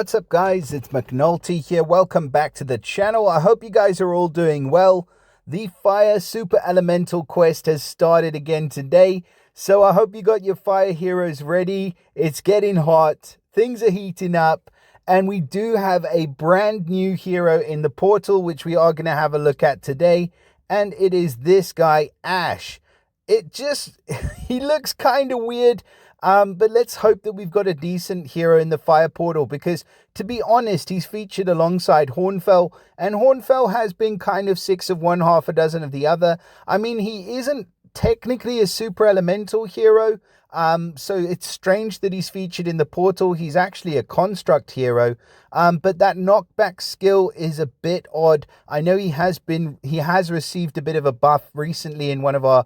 What's up, guys? It's McNulty here. Welcome back to the channel. I hope you guys are all doing well. The Fire Superelemental quest has started again today, so I hope you got your fire heroes ready. It's getting hot, things are heating up, and we do have a brand new hero in the portal, which we are going to have a look at today, and it is this guy, Ash. He looks kind of weird. But let's hope that we've got a decent hero in the fire portal, because to be honest, he's featured alongside Hornfell, and Hornfell has been kind of 6 of one, half a dozen of the other. I mean, he isn't technically a super elemental hero, so it's strange that he's featured in the portal. He's actually a construct hero, but that knockback skill is a bit odd. I know he has received a bit of a buff recently in one of our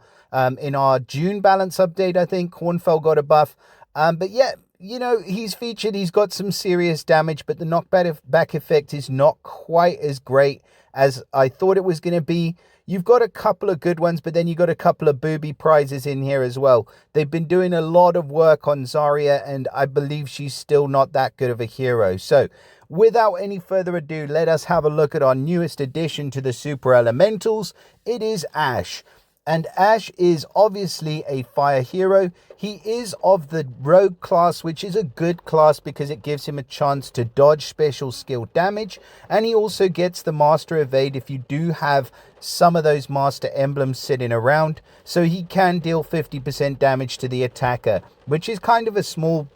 in our June balance update. I think Hornfell got a buff, but yeah, you know, he's featured. He's got some serious damage, but the knockback effect is not quite as great as I thought it was going to be. You've got a couple of good ones, but then you got a couple of booby prizes in here as well. They've been doing a lot of work on Zarya, and I believe she's still not that good of a hero. So without any further ado, let us have a look at our newest addition to the Super Elementals. It is Ash. And Ash is obviously a fire hero. He is of the rogue class, which is a good class because it gives him a chance to dodge special skill damage. And he also gets the master evade if you do have some of those master emblems sitting around. So he can deal 50% damage to the attacker, which is kind of a small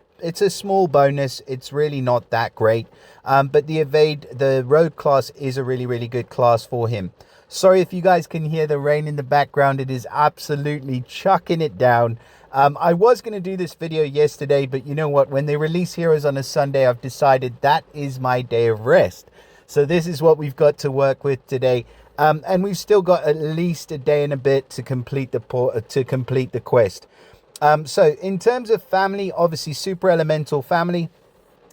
bonus. It's really not that great. But the evade, the rogue class, is a really good class for him. Sorry if you guys can hear the rain in the background. It is absolutely chucking it down. I was going to do this video yesterday, but you know what? When they release heroes on a Sunday, I've decided that is my day of rest. So this is what we've got to work with today. And we've still got at least a day and a bit to complete the quest. So in terms of family, obviously Super Elemental family,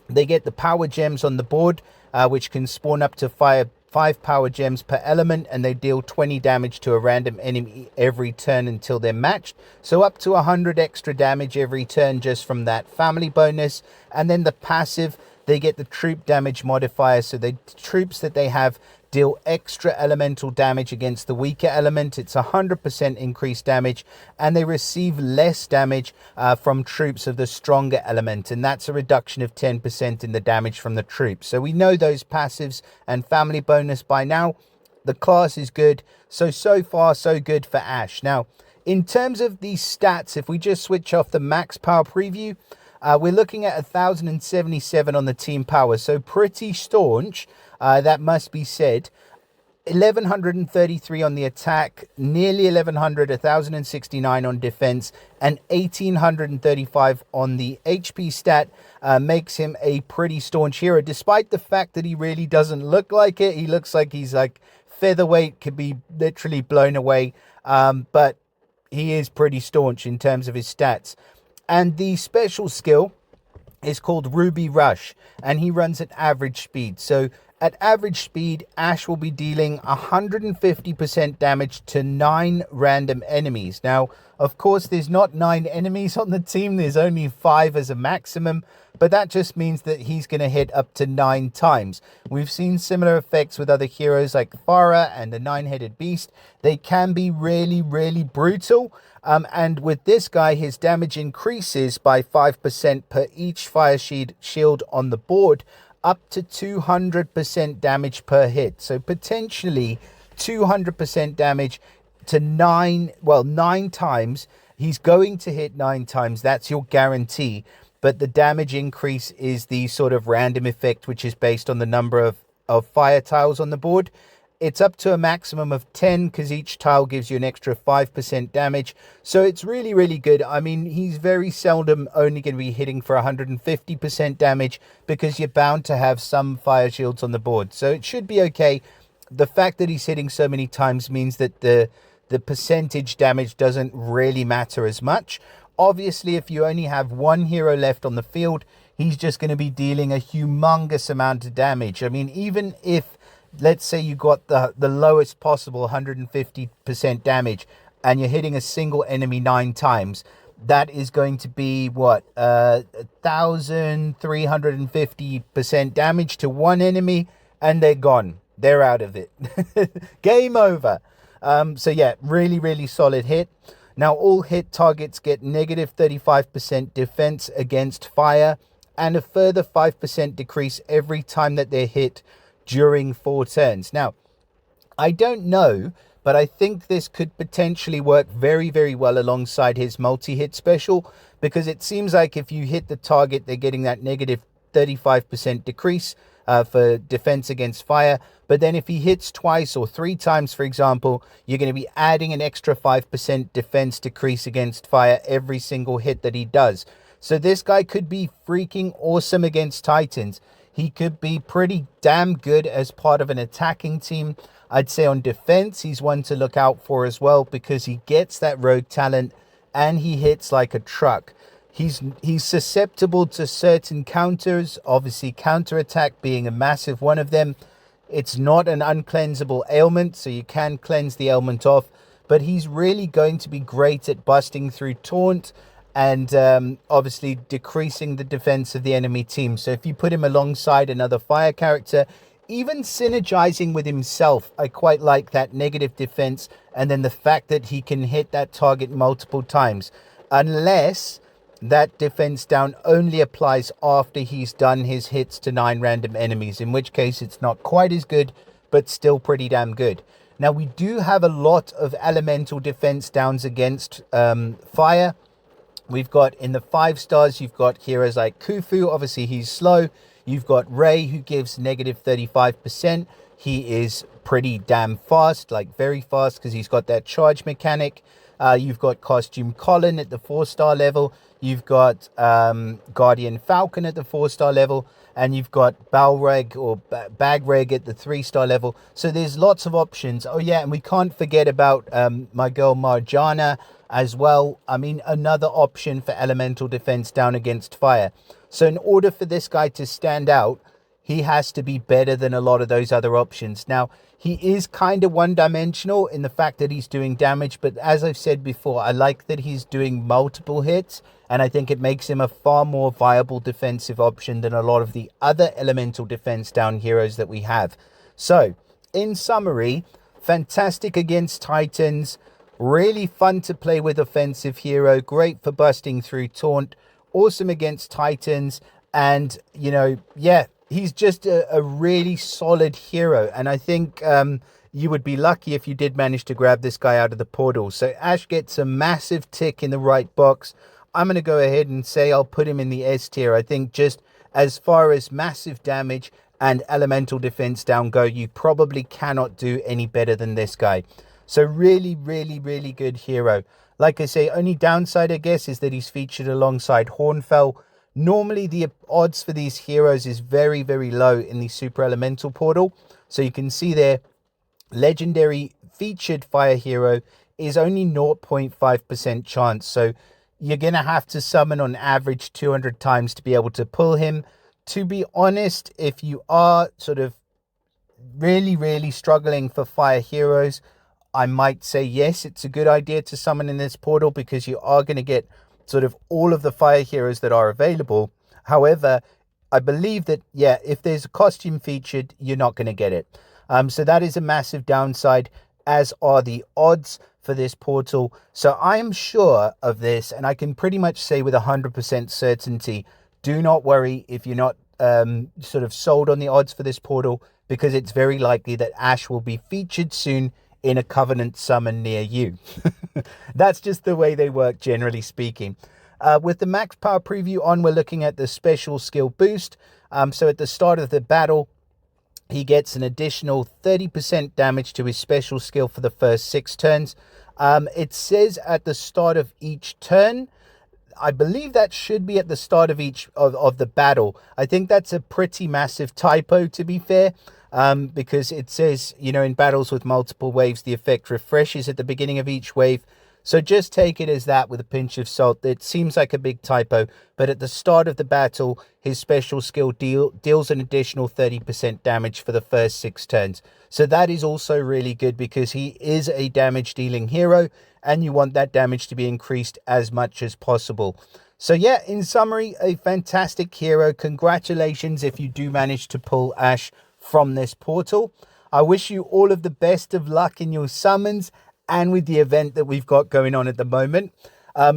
they get the power gems on the board, which can spawn up to 5 power gems per element, and they deal 20 damage to a random enemy every turn until they're matched. So up to 100 extra damage every turn just from that family bonus. And then the passive, they get the troop damage modifier. So the troops that they have deal extra elemental damage against the weaker element. It's 100% increased damage, and they receive less damage from troops of the stronger element, and that's a reduction of 10% in the damage from the troops. So we know those passives and family bonus by now. The class is good. So far so good for Ash. Now in terms of these stats, if we just switch off the max power preview, we're looking at 1077 on the team power, so pretty staunch. That must be said. 1133 on the attack, nearly 1100, 1069 on defense, and 1835 on the HP stat makes him a pretty staunch hero, despite the fact that he really doesn't look like it. He looks like he's like featherweight, could be literally blown away, but he is pretty staunch in terms of his stats. And the special skill is called Ruby Rush, and he runs at average speed. So at average speed, Ash will be dealing 150% damage to 9 random enemies. Now, of course, there's not 9 enemies on the team. There's only 5 as a maximum, but that just means that he's going to hit up to 9 times. We've seen similar effects with other heroes like Farah and the 9-headed beast. They can be really brutal. And with this guy, his damage increases by 5% per each fire shield on the board, up to 200% damage per hit. So potentially 200% damage to 9 times. He's going to hit 9 times. That's your guarantee. But the damage increase is the sort of random effect, which is based on the number of fire tiles on the board. It's up to a maximum of 10 because each tile gives you an extra 5% damage. So it's really good. I mean, he's very seldom only going to be hitting for 150% damage because you're bound to have some fire shields on the board. So it should be okay. The fact that he's hitting so many times means that the percentage damage doesn't really matter as much. Obviously, if you only have one hero left on the field, he's just going to be dealing a humongous amount of damage. I mean, even if, let's say you got the lowest possible 150% damage and you're hitting a single enemy 9 times, that is going to be what, 1,350% damage to one enemy, and they're gone. They're out of it. Game over. So yeah, really, really solid hit. Now all hit targets get negative 35% defense against fire, and a further 5% decrease every time that they're hit during 4 turns. Now, I don't know, but I think this could potentially work very, very well alongside his multi-hit special, because it seems like if you hit the target, they're getting that negative 35% decrease for defense against fire. But then if he hits twice or 3 times, for example, you're going to be adding an extra 5% defense decrease against fire every single hit that he does. So this guy could be freaking awesome against Titans. He could be pretty damn good as part of an attacking team. I'd say on defense, he's one to look out for as well, because he gets that rogue talent and he hits like a truck. He's susceptible to certain counters, obviously counterattack being a massive one of them. It's not an uncleansable ailment, so you can cleanse the ailment off, but he's really going to be great at busting through taunt and obviously decreasing the defense of the enemy team. So if you put him alongside another fire character, even synergizing with himself, I quite like that negative defense, and then the fact that he can hit that target multiple times, unless that defense down only applies after he's done his hits to 9 random enemies, in which case it's not quite as good, but still pretty damn good. Now we do have a lot of elemental defense downs against fire. We've got in the 5 stars, you've got heroes like Khufu, obviously he's slow. You've got Ray, who gives negative 35%. He is pretty damn fast, like very fast, because he's got that charge mechanic. You've got Costume Colin at the 4-star level. You've got Guardian Falcon at the 4-star level. And you've got Balreg or Bagreg at the 3-star level. So there's lots of options. Oh yeah, and we can't forget about my girl Marjana as well. I mean, another option for elemental defense down against fire. So in order for this guy to stand out, he has to be better than a lot of those other options. Now, he is kind of one-dimensional in the fact that he's doing damage, but as I've said before, I like that he's doing multiple hits, and I think it makes him a far more viable defensive option than a lot of the other elemental defense down heroes that we have. So, in summary, fantastic against Titans, really fun to play with offensive hero, great for busting through taunt, awesome against Titans, and, you know, yeah, he's just a really solid hero. And I think you would be lucky if you did manage to grab this guy out of the portal. So Ash gets a massive tick in the right box. I'm going to go ahead and say I'll put him in the S tier. I think just as far as massive damage and elemental defense down go, you probably cannot do any better than this guy. So really, really, really good hero. Like I say, only downside, I guess, is that he's featured alongside Hornfell. Normally, the odds for these heroes is very, very low in the Superelemental portal. So you can see there, legendary featured fire hero is only 0.5% chance. So you're going to have to summon on average 200 times to be able to pull him. To be honest, if you are sort of really, really struggling for fire heroes, I might say yes, it's a good idea to summon in this portal, because you are going to get sort of all of the fire heroes that are available. However, I believe that, yeah, if there's a costume featured, you're not going to get it. So that is a massive downside, as are the odds for this portal. So I am sure of this, and I can pretty much say with 100% certainty, do not worry if you're not sort of sold on the odds for this portal, because it's very likely that Ash will be featured soon in a Covenant summon near you. That's just the way they work, generally speaking. With the max power preview on, we're looking at the special skill boost. So at the start of the battle, he gets an additional 30% damage to his special skill for the first 6 turns. It says at the start of each turn. I believe that should be at the start of each of the battle. I think that's a pretty massive typo, to be fair. Because it says, you know, in battles with multiple waves, the effect refreshes at the beginning of each wave. So just take it as that with a pinch of salt. It seems like a big typo, but at the start of the battle, his special skill deals an additional 30% damage for the first 6 turns. So that is also really good because he is a damage dealing hero and you want that damage to be increased as much as possible. So yeah, in summary, a fantastic hero. Congratulations if you do manage to pull Ash from this portal. I wish you all of the best of luck in your summons and with the event that we've got going on at the moment.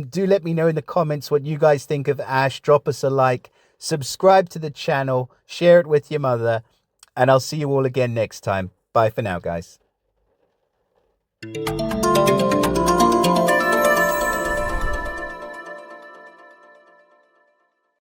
Do let me know in the comments what you guys think of Ash. Drop us a like, subscribe to the channel, share it with your mother, and I'll see you all again next time. Bye for now, guys.